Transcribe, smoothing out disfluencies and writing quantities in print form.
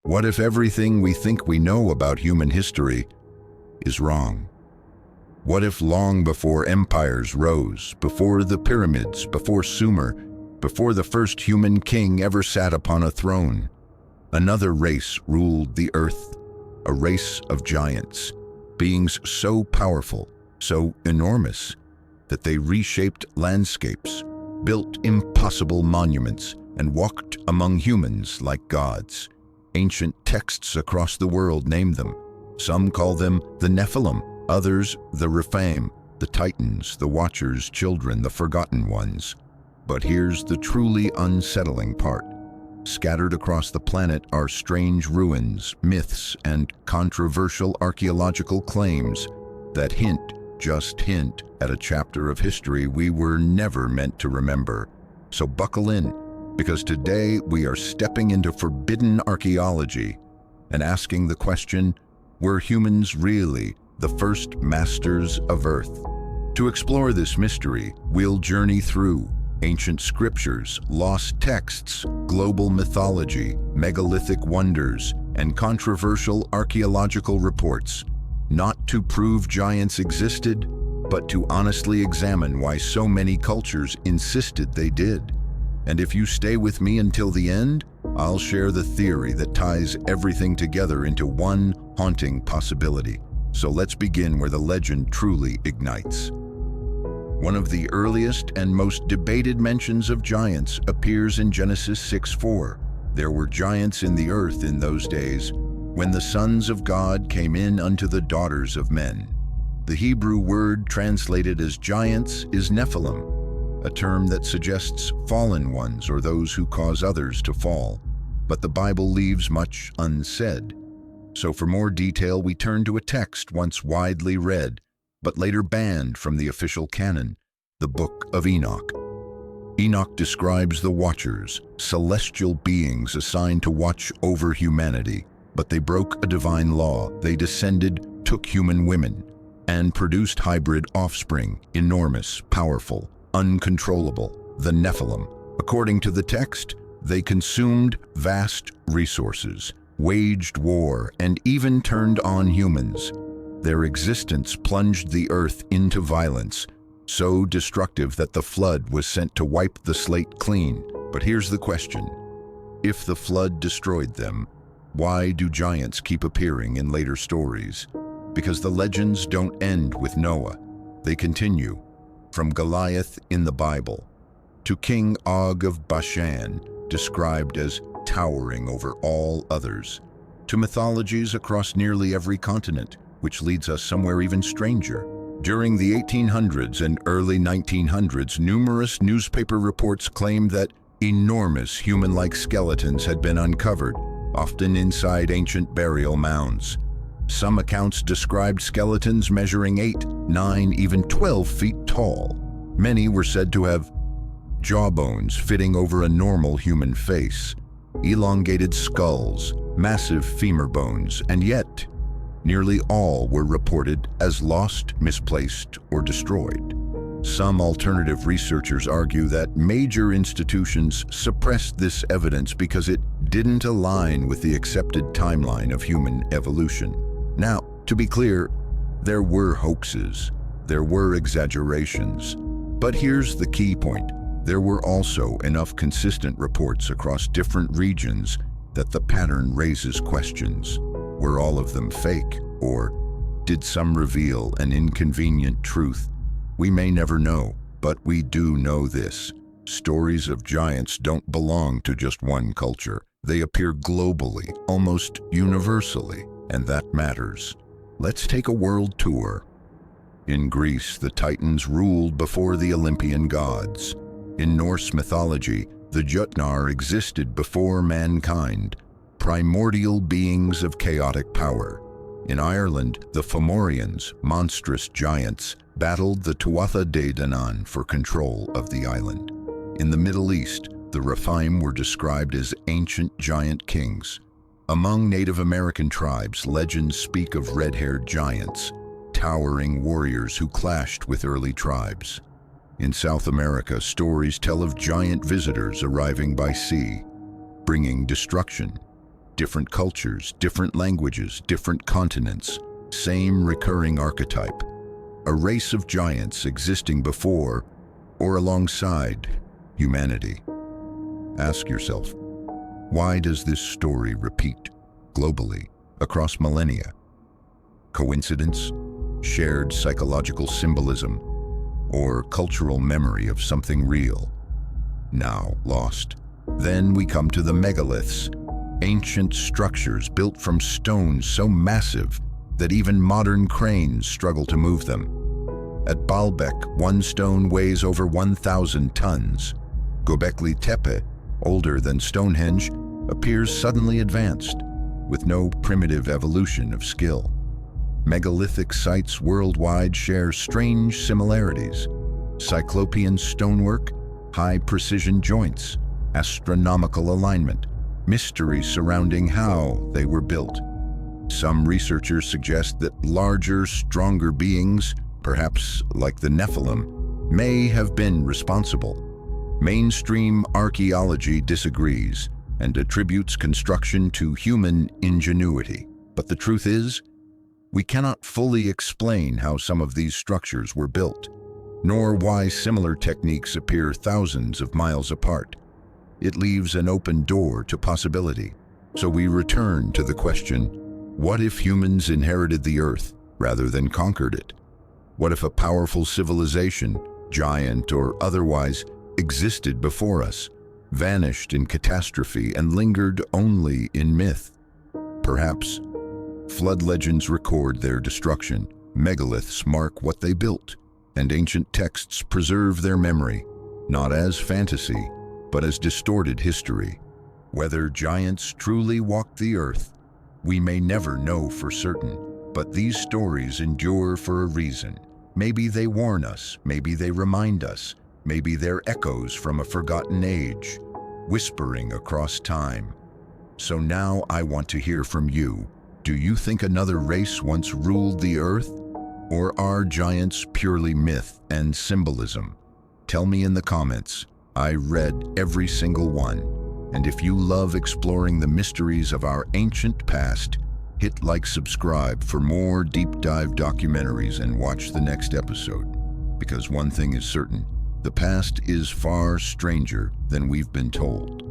What if everything we think we know about human history is wrong? What if long before empires rose, before the pyramids, before Sumer, before the first human king ever sat upon a throne, another race ruled the earth, a race of giants, beings so powerful, so enormous, that they reshaped landscapes, built impossible monuments, and walked among humans like gods. Ancient texts across the world name them. Some call them the Nephilim, others the Rephaim, the Titans, the Watchers' children, the Forgotten Ones. But here's the truly unsettling part. Scattered across the planet are strange ruins, myths, and controversial archaeological claims that just hint at a chapter of history we were never meant to remember. So buckle in, because today we are stepping into forbidden archaeology and asking the question, were humans really the first masters of Earth? To explore this mystery, we'll journey through ancient scriptures, lost texts, global mythology, megalithic wonders, and controversial archaeological reports, not to prove giants existed, but to honestly examine why so many cultures insisted they did. And if you stay with me until the end, I'll share the theory that ties everything together into one haunting possibility. So let's begin where the legend truly ignites. One of the earliest and most debated mentions of giants appears in Genesis 6:4. There were giants in the earth in those days, when the sons of God came in unto the daughters of men. The Hebrew word translated as giants is Nephilim, a term that suggests fallen ones or those who cause others to fall. But the Bible leaves much unsaid. So for more detail, we turn to a text once widely read, but later banned from the official canon, the Book of Enoch. Enoch describes the Watchers, celestial beings assigned to watch over humanity, but they broke a divine law. They descended, took human women, and produced hybrid offspring, enormous, powerful, uncontrollable, the Nephilim. According to the text, they consumed vast resources, waged war, and even turned on humans. Their existence plunged the earth into violence, so destructive that the flood was sent to wipe the slate clean. But here's the question. If the flood destroyed them, why do giants keep appearing in later stories? Because the legends don't end with Noah. They continue, from Goliath in the Bible to King Og of Bashan, described as towering over all others, to mythologies across nearly every continent, which leads us somewhere even stranger. During the 1800s and early 1900s, numerous newspaper reports claimed that enormous human-like skeletons had been uncovered, often inside ancient burial mounds. Some accounts described skeletons measuring 8, 9, even 12 feet tall. Many were said to have jawbones fitting over a normal human face, elongated skulls, massive femur bones, and yet nearly all were reported as lost, misplaced, or destroyed. Some alternative researchers argue that major institutions suppressed this evidence because it didn't align with the accepted timeline of human evolution. Now, to be clear, there were hoaxes, there were exaggerations, but here's the key point. There were also enough consistent reports across different regions that the pattern raises questions. Were all of them fake, or did some reveal an inconvenient truth? We may never know, but we do know this. Stories of giants don't belong to just one culture. They appear globally, almost universally, and that matters. Let's take a world tour. In Greece, the Titans ruled before the Olympian gods. In Norse mythology, the Jutnar existed before mankind, primordial beings of chaotic power. In Ireland, the Fomorians, monstrous giants, battled the Tuatha De Danann for control of the island. In the Middle East, the Rephaim were described as ancient giant kings. Among Native American tribes, legends speak of red-haired giants, towering warriors who clashed with early tribes. In South America, stories tell of giant visitors arriving by sea, bringing destruction. Different cultures, different languages, different continents, same recurring archetype. A race of giants existing before or alongside humanity. Ask yourself, why does this story repeat globally across millennia? Coincidence? Shared psychological symbolism? Or cultural memory of something real, now lost? Then we come to the megaliths, ancient structures built from stone so massive that even modern cranes struggle to move them. At Baalbek, one stone weighs over 1,000 tons. Göbekli Tepe, older than Stonehenge, appears suddenly advanced, with no primitive evolution of skill. Megalithic sites worldwide share strange similarities. Cyclopean stonework, high-precision joints, astronomical alignment, mystery surrounding how they were built. Some researchers suggest that larger, stronger beings, perhaps like the Nephilim, may have been responsible. Mainstream archaeology disagrees and attributes construction to human ingenuity. But the truth is, we cannot fully explain how some of these structures were built, nor why similar techniques appear thousands of miles apart. It leaves an open door to possibility. So we return to the question, what if humans inherited the Earth rather than conquered it? What if a powerful civilization, giant or otherwise, existed before us, vanished in catastrophe and lingered only in myth? Perhaps flood legends record their destruction, megaliths mark what they built, and ancient texts preserve their memory, not as fantasy, but as distorted history. Whether giants truly walked the earth, we may never know for certain, but these stories endure for a reason. Maybe they warn us, maybe they remind us, maybe they're echoes from a forgotten age, whispering across time. So now I want to hear from you. Do you think another race once ruled the earth? Or are giants purely myth and symbolism? Tell me in the comments. I read every single one. And if you love exploring the mysteries of our ancient past, hit like, subscribe for more deep dive documentaries and watch the next episode. Because one thing is certain, the past is far stranger than we've been told.